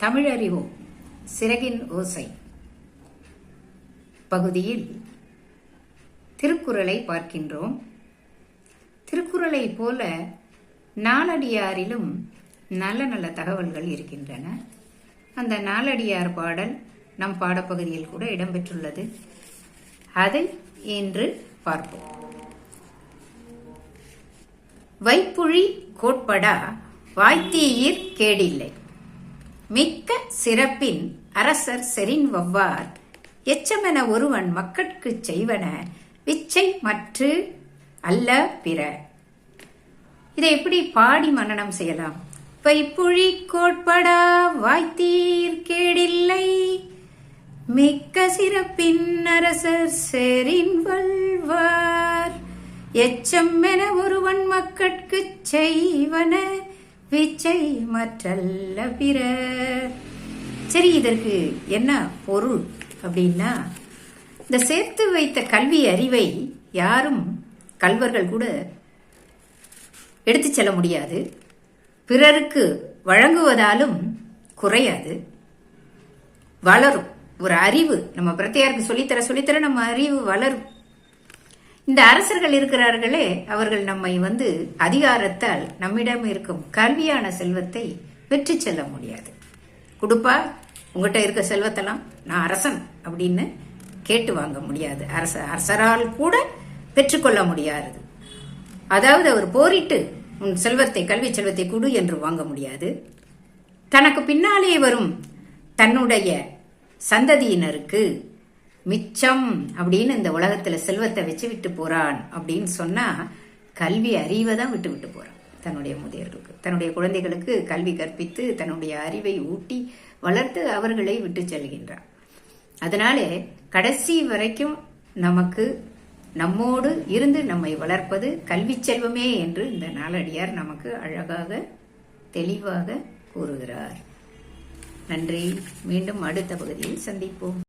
தமிழறிவோம் சிறகின் ஓசை பகுதியில் திருக்குறளை பார்க்கின்றோம். திருக்குறளை போல நாலடியாரிலும் நல்ல நல்ல தகவல்கள் இருக்கின்றன. அந்த நாலடியார் பாடல் நம் பாடப்பகுதியில் கூட இடம்பெற்றுள்ளது. அதை இன்று பார்ப்போம். வைப்புழி கோட்படா வாய்த்தீயிற் கேடில்லை, மிக்க சிறப்பின் அரசர் செறின் வவ்வார் எச்சமென ஒருவன் மக்கட்குச் செய்வன விச்சை மற்று அல்ல பிற. இதை எப்படி பாடி மனனம் செய்யலாம்? வைப்புழி கோட்படா வாய்த்தீர் கேடில்லை, மிக்க சிறப்பின் அரசர் செறின் வல்வார் எச்சமென ஒருவன் மக்கட்குச் செய்வன விச்சை மற்றல்ல பிற. சரி, இதற்கு என்ன பொருள் அப்படின்னா, இந்த சேர்த்து வைத்த கல்வி அறிவை யாரும் கல்வர்கள் கூட எடுத்து செல்ல முடியாது. பிறருக்கு வழங்குவதாலும் குறையாது, வளரும். ஒரு அறிவு நம்ம பிரத்யாருக்கு சொல்லித்தர நம்ம அறிவு வளரும். இந்த அரசர்கள் இருக்கிறார்களே, அவர்கள் நம்மை அதிகாரத்தால் நம்மிடம் இருக்கும் கல்வியான செல்வத்தை வெற்றி செல்ல முடியாது. கொடுப்பா, உங்ககிட்ட இருக்க செல்வத்தெல்லாம் நான் அரசன் அப்படின்னு கேட்டு வாங்க முடியாது. அரசரால் கூட பெற்றுக்கொள்ள முடியாது. அதாவது அவர் போரிட்டு உன் செல்வத்தை, கல்வி செல்வத்தை கொடு என்று வாங்க முடியாது. தனக்கு பின்னாலே வரும் தன்னுடைய சந்ததியினருக்கு மிச்சம் அப்படின்னு இந்த உலகத்துல செல்வத்தை வச்சு விட்டு போறான் அப்படின்னு சொன்னா, கல்வி அறிவை தான் விட்டு போறான். தன்னுடைய முதியர்களுக்கு, தன்னுடைய குழந்தைகளுக்கு கல்வி கற்பித்து தன்னுடைய அறிவை ஊட்டி வளர்த்து அவர்களை விட்டு செல்கின்றான். அதனாலே கடைசி வரைக்கும் நமக்கு நம்மோடு இருந்து நம்மை வளர்ப்பது கல்வி செல்வமே என்று இந்த நாலடியார் நமக்கு அழகாக தெளிவாக கூறுகிறார். நன்றி. மீண்டும் அடுத்த பகுதியில் சந்திப்போம்.